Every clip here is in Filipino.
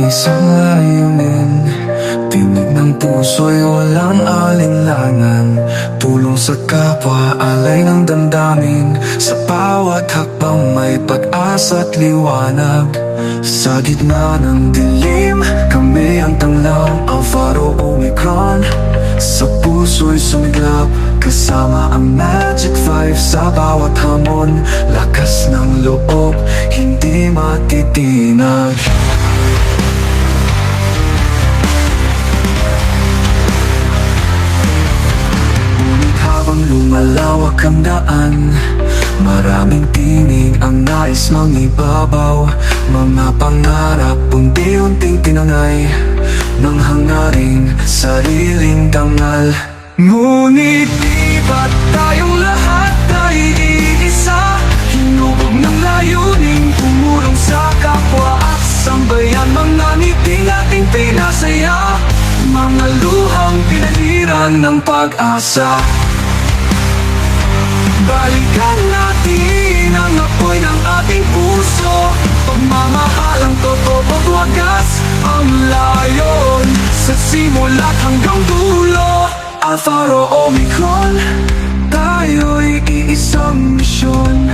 Isang layunin, tinig ng puso'y walang alinlangan. Tulong sa kapwa, alay ng damdamin. Sa bawat hakbang may pag-asa at liwanag. Sa gitna ng dilim, kami ang tanglaw, ang Faro Omicron. Sa puso'y sumiglap, kasama ang Magic 5 sa bawat hamon. Lakas ng loob, hindi matitinag. Ngunit habang lumalawak ang daan, maraming tinig ang nais mangibabaw. Mga pangarap unti-unting tinangay ng hangaring sariling dangal. Ngunit di ba't tayong lahat ay iisa? Hinubog ng layuning tumulong sa kapwa at sambayan. Mga ngiti nating pinasaya, mga luhang pinaliran ng pag-asa. Balikan natin ang apoy ng ating puso, pagmamahalang totoo, wagas ang layon. Sa simula't hanggang dulo, Faro Omicron, tayo'y iisang misyon.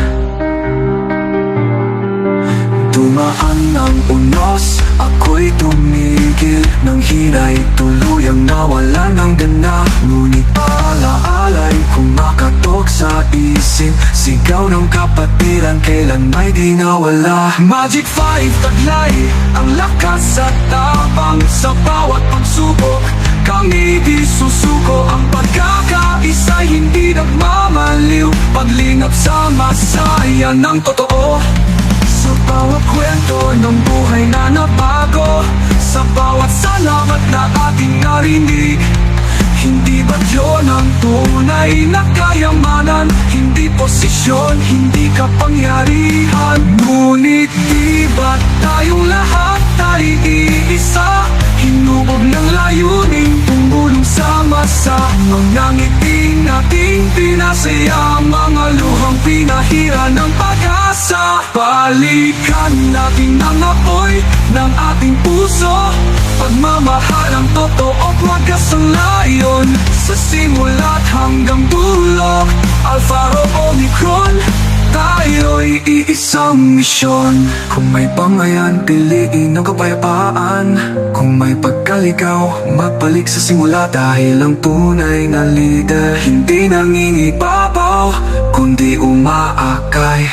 Dumaan ang unos, ako'y tumigil. Nang hina'y tuluyang nawalan ng gana. Ngunit alaala'y kumakatok sa isip. Sigaw ng kapatiran, kailan may di nawala. Magic 5 taglay, ang lakas at tapang. Sa bawat pagsubok, kami di susuko. Ang pagkakaisa'y hindi nagmamaliw. Paglingap sa masaya ng totoo. Sa bawat kwento ng buhay na nabago, sa bawat salamat na ating narinig. Hindi ba yun ang tunay na kayamanan? Hindi posisyon, hindi kapangyarihan. Ngunit di ba tayong lahat ay iisa? Hinubog ng layuning tumulong sa masa. Mga ngiti nating pinasaya, mga luhang pinahira ng pag-asa. Balikan natin ang apoy ng ating puso, pagmamahalang totoo, wagas ang layon. Sa simula't hanggang dulo, Faro Omicron, tayo'y iisang misyon. Kung may pangayan, piliin ang kapayapaan. Kung may pagkaligaw, magbalik sa simula. Dahil ang tunay na leader hindi nangingibabaw, kundi umaakay.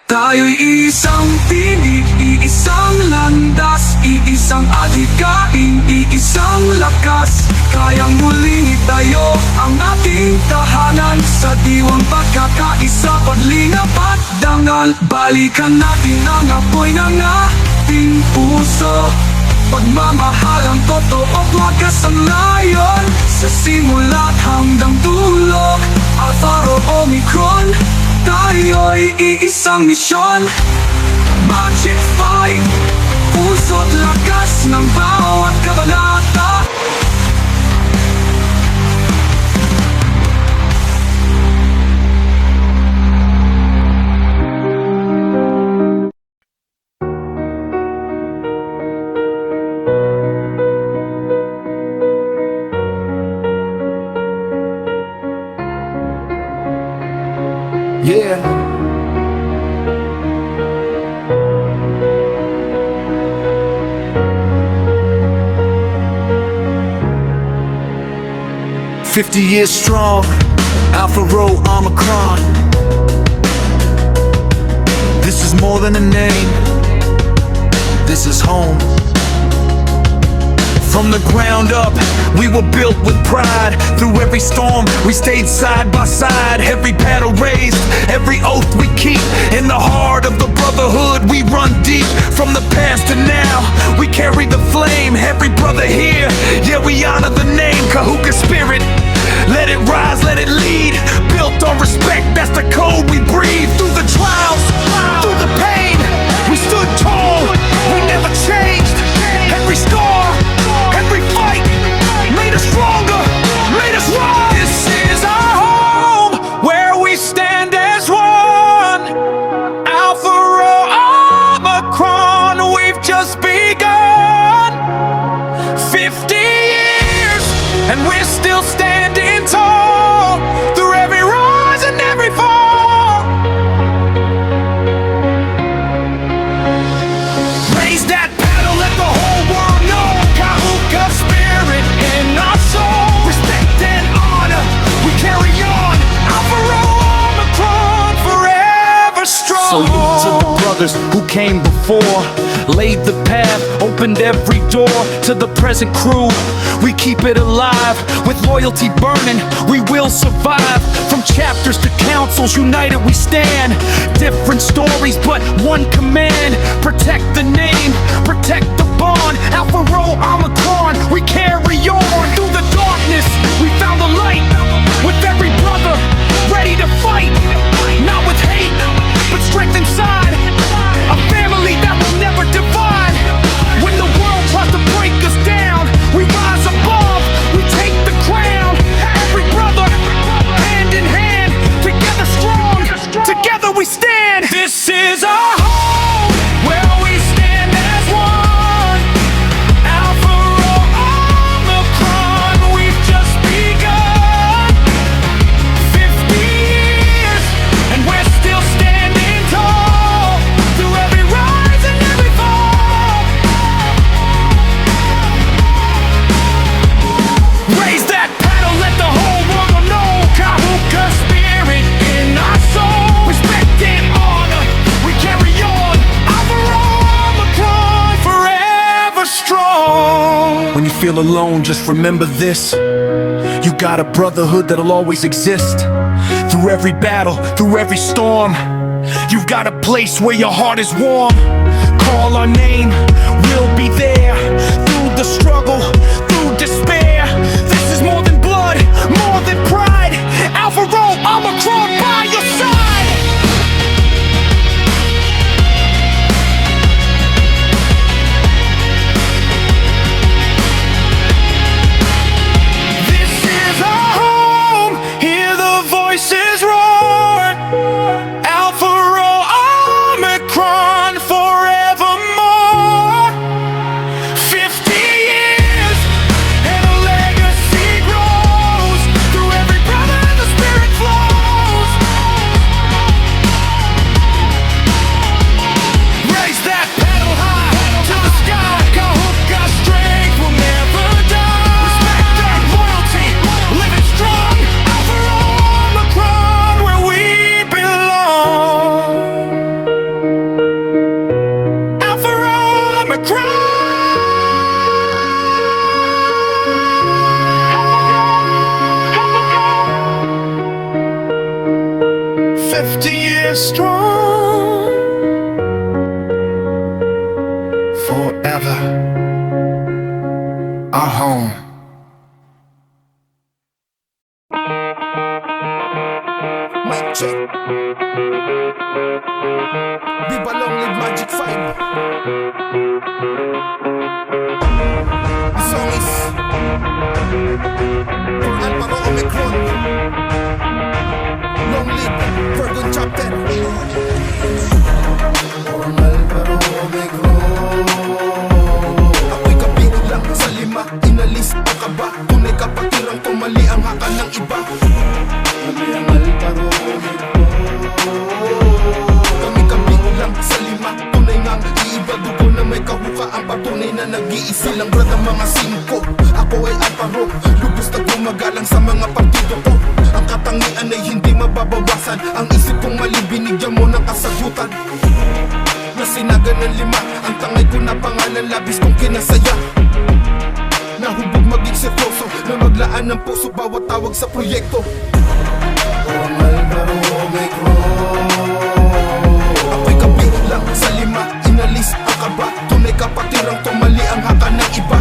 Tayo'y isang tinig, iisang landas, iisang adhikain, iisang lakas. Kayang muling itayo ang ating tahanan sa diwang pagkakaisa, paglingap at dangal. Balikan natin ang apoy ng ating puso, pagmamahalang totoo, wagas ang layon. Sa simula't hanggang dulo, Faro Omicron, tayo'y iisang misyon. Magic 5, puso't lakas ng bawat kabanata. Yeah. "50 years strong, Faro Omicron. This is more than a name, this is home. From the ground up, we were built with pride. Through every storm, we stayed side by side. Every battle raised, every oath we keep. In the heart of the brotherhood, we run deep. From the past to now, we carry the flame. Every brother here, yeah, we honor the name. Kahuka spirit, let it rise, let it lead. Built on respect, that's the code we breathe. Through the trials, through the pain, we stood tall, we never changed. Every scar, every fight made us stronger, made us rise. This is our home, where we stand as one. Faro Omicron, we've just begun. brothers who came before, laid the path, opened every door to the present crew. We keep it alive, with loyalty burning, we will survive. From chapters to councils, united we stand. Different stories, but one command: protect the name, protect the bond. Alpha Rho Omicron, we carry on. Through the darkness, we found the light. With every brother, ready to fight. Not with hate, but strength inside. A family that will never divide. When the world tries to break us down, we rise above, we take the crown. Every brother, hand in hand, together strong, together we stand. This is our home, where we stand as one. Alpha Rho Omicron, we've just begun. 50 years, and we're still standing tall. Through every rise and every fall. Raise that paddle, let the whole world know. Kahuka spirit in our soul. Respect and honor, we carry on. Alpha Rho Omicron, forever strong. When you feel alone, just remember this: you got a brotherhood that'll always exist. Through every battle, through every storm, you've got a place where your heart is warm. Call our name, we'll be there. Through the struggle, through despair. This is more than blood, more than pride. Alpha Rho Omicron by your side. This is our home, hear the voices roar. Alpha Rho Omicron forevermore. 50 years and a legacy grows. Through every brother the spirit flows. Raise that paddle high to the sky. Kahuka strength will never die. Respect and loyalty, living strong. Alpha Rho Omicron, where we belong. Alpha Rho Omicron. 50 years strong, forever our home. Mic check. Viva long live Magic 5. The song is for Alpha Rho Omicron. Long live Virgon Chapter. Ako'y kabilang sa lima, inalis ang kaba. Tunay kapatirang tumali ang haka ng iba. Kami kabilang sa lima, tunay ngang iiba. Dugo na may kahuka, ang patunay na nag-iisa. Lang brad ang mga singko, ako ay Alpha Rho. Lubos na gumagalang sa mga partido ko. Ang katangian ay hindi mababawasan. Ang isip kong mali, binigyan mo ng kasagutan. Nasinagan ng lima, ang tangay ko na pangalan, labis kong kinasaya. Nahubog maging seryoso, na maglaan ng puso bawat tawag sa proyekto. Ako'y kabilang sa lima, inalis ang kaba. Tunay kapatirang tumali ang haka ng iba.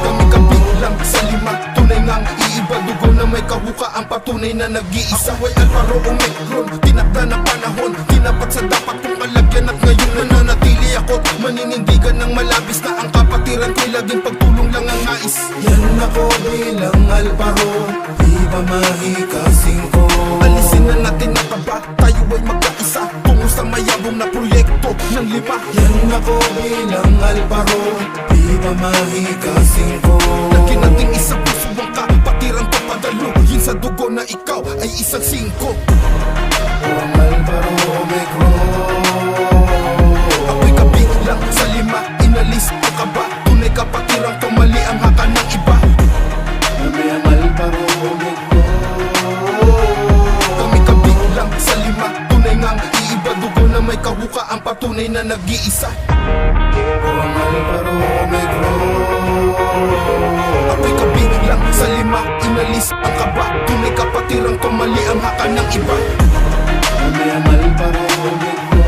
Kami kabilang sa lima, tunay ngang iiba. Dugo na may kahuka, ang patunay na nag-iisa. Ako ay Alpha Rho Omicron, tinakda ng panahon. Tinapat sa dapat kong kalagyan at ngayon nananatili ako. Maninindigan ng malabis na ang kapatiran ko'y laging pagtulong lang ang nais. Yan ako bilang Alpha Rho, di ba mahikasing ko? Alisin na natin ang kaba, tayo ay magkaisa. Tungo sa mayabong na proyekto ng lima. Yan ako bilang Alpha Rho, di ba mahikasing ko? Lagyan nating isang puso ang kapatirang kapadalo. Yun sa dugo na ikaw ay isang singko. Alpha Rho Omicron. Ako'y kabilang sa lima, inalis ang kaba. Tunay kapatirang tumali ang haka ng iba. Kami ang Alpha Rho Omicron. Kami patunay na nag-iisa. Ang Alvaro Omegro, ako'y kabilang sa 5, inalis ang kaba. Tunay kapatirang tumali ang haka ng iba. Kami ang Alvaro Omegro,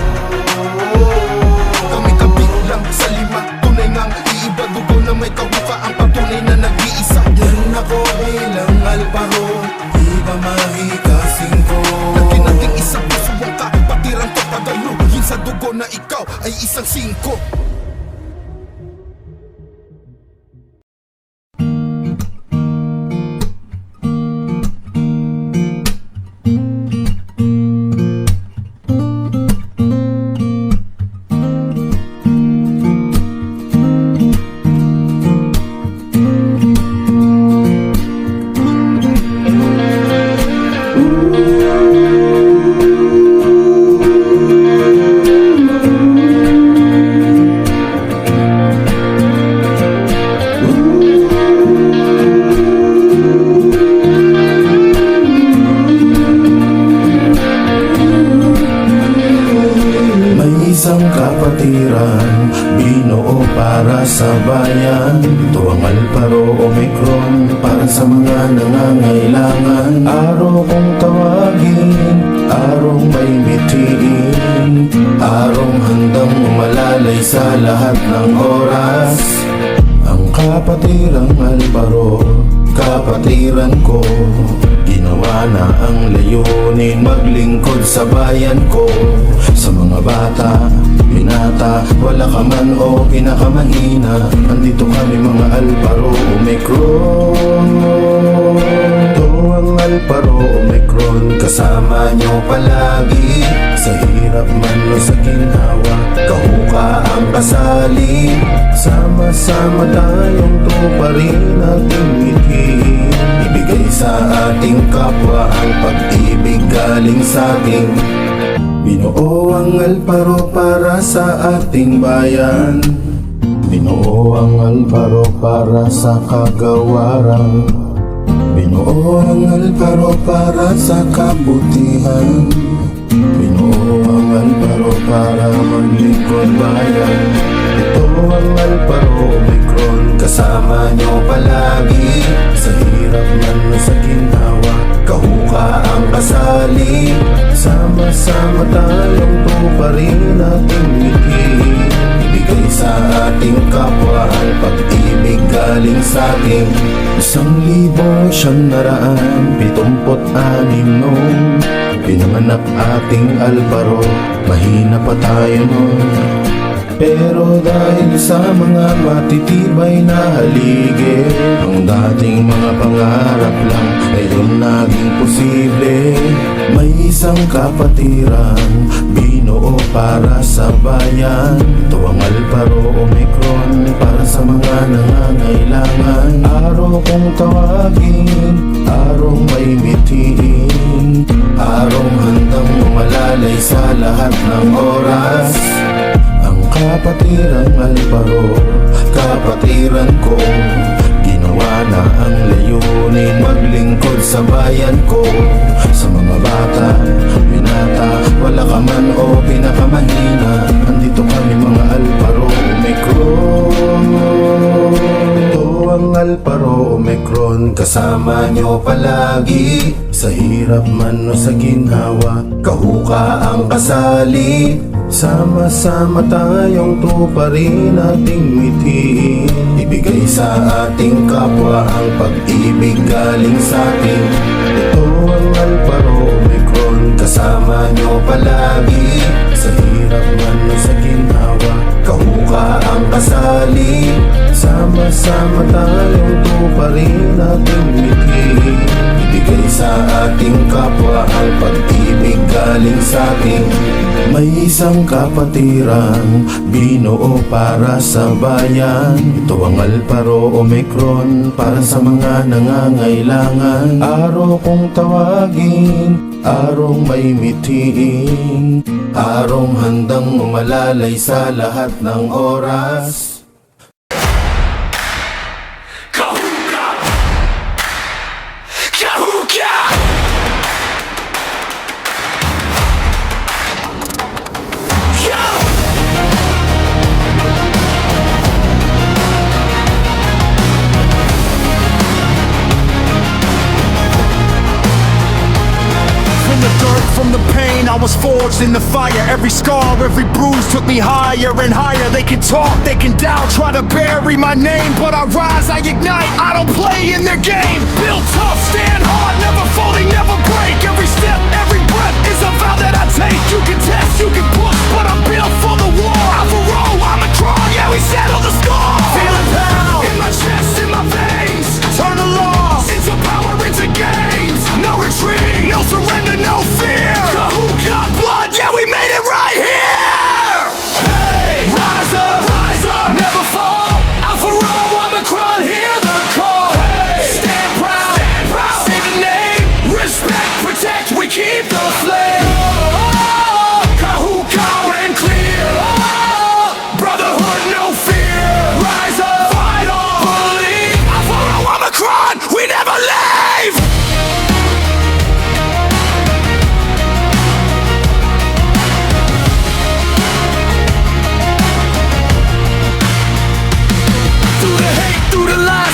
kami kabilang sa 5, tunay ngang iiba. Dugo na may kahuka, ang patunay na nag-iisa. Yan ako bilang Alvaro, iba mahikasing ko. Nagkinating isang pusuwang ka, patirang to pagalo. Yun sa dugo na ikaw ay isang 5. Isang kapatiran, binuo para sa bayan. Ito ang Alvaro Omicron, para sa mga nangangailangan. Araw kong tawagin, araw may bitiin, araw handang umalalay sa lahat ng oras. Ang kapatirang Alvaro, kapatiran ko, ginawa na ang layunin, maglingkod sa bayan ko. Sa mga bata, binata, wala ka man o pinakamahina, andito kami mga Alvaro Omicron. Ito ang Alvaro Omicron, kasama nyo palagi. Sa hirap man o sa ginhawa, kahuka ang kasali. Sama-sama tayong tuparin ating mithiin, ibigay sa ating kapwa ang pag-ibig galing sa ating. Binuo ang Alvaro para sa ating bayan. Binuo ang Alvaro para sa kagawaran. Binuo ang Alvaro para sa kabutihan. Binuo ang Alvaro para maglingkod bayan. Ito ang Alvaro Omicron, kasama nyo palagi. Sa hirap man o sa ginhawa, kahuka ang kasali. Sama-sama tayong tuparin ating mithiin, ibigay sa ating kapwa ang pag-ibig galing sa ating. 1,976 noong pinanganak ating Alvaro, mahina pa tayo noon. Pero dahil sa mga matitibay na haligi, ang dating mga pangarap lang ngayon naging posible. May isang kapatiran, binuo para sa bayan. Ito ang Alvaro Omicron, para sa mga nangangailangan. Araw kong tawagin, araw may mithiin, araw handang umalalay sa lahat ng oras. Kapatiran Alvaro, kapatiran ko, ginawa na ang layunin, maglingkod sa bayan ko. Sa mga bata, binata, wala ka man o pinakamahina, andito kami mga Alvaro Omicron. Ito ang Alvaro Omicron, kasama nyo palagi. Sa hirap man o sa ginhawa, kahuka ang kasali. Sama-sama tayong tuparin ating mithiin, ibigay sa ating kapwa ang pag-ibig galing sa ating. Ito ang Alvaro Omicron, kasama nyo palagi. Sa hirap man o sa ginhawa, kahuka ang kasali. Sama-sama tayong tuparin ating mithiin, ibigay sa ating kapwa ang pag-ibig galing sa ating. May isang kapatiran, binuo para sa bayan. Ito ang Alvaro Omicron, para sa mga nangangailangan. Araw kong tawagin, araw may mithiin, araw handang umalalay sa lahat ng oras. forged in the fire. Every scar, every bruise took me higher and higher. They can talk, they can doubt, try to bury my name, but I rise, I ignite. I don't play in their game. Built tough, stand hard, never folding, never break. Every step, every breath is a vow that I take. You can test, you can push, but I'm built for the war. Alvaro, I'm a crawl, yeah, we settle the score. Feel it pound in my chest, in my veins. Turn the loss into power, into gains. No retreat, no surrender, no fear. Who got blood? Yeah, we made it right here. Hey, rise up, never fall. Alvaro, Omicron, hear the call. Hey, stand proud, say the name. Respect, protect, we keep the flame. Kahuka and clear. Brotherhood, no fear. Rise up, fight on, believe. Alvaro, Omicron, we never leave.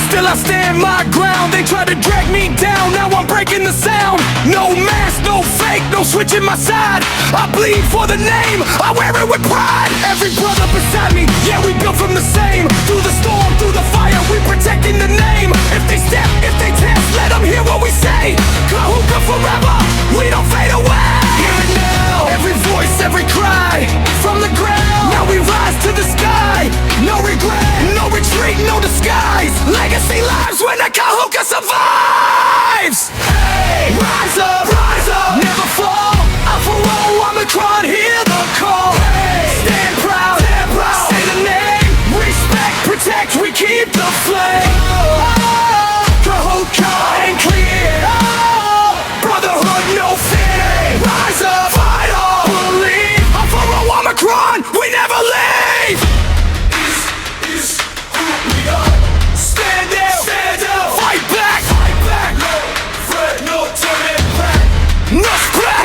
Still I stand my ground. They try to drag me down, now I'm breaking the sound. No mask, no fake, no switching my side. I bleed for the name, I wear it with pride. Every brother beside me, yeah, we built from the same. Through the storm, through the fire, we protecting the name. If they step, if they test, let them hear what we say. Kahuka forever, we don't fade away. Hear it now, every voice, every cry. From the ground, now we rise to the sky. No regret, no retreat, no disguise. Legacy lives when the Kahuka survives. Hey, rise up, never fall. Alvaro, Omicron, hear the call. Hey, stand proud, say the name. Respect, protect, we keep the flame. Kahuka and clear. Brotherhood, no fear. Rise up, fight on, believe. Alvaro, Omicron, we never leave. Is who we are. Stand up, fight back, no fret, no turning back. No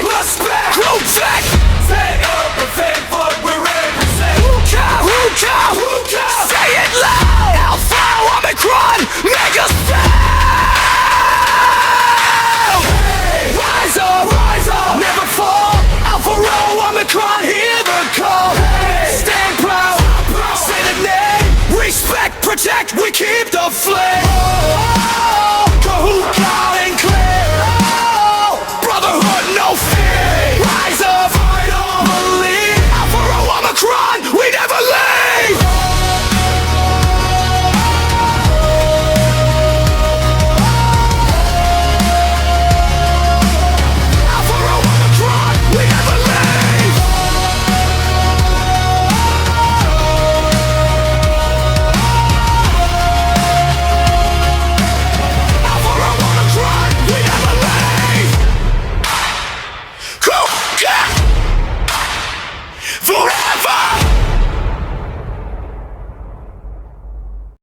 respect, grow back. Stand up and thank what we represent. Hookah, say it loud. Alvaro, Omicron, make us proud. Hey, rise up, never fall. Alvaro, Omicron, hear the call. Hey, stand proud, say the name. Respect, protect, we keep the flame.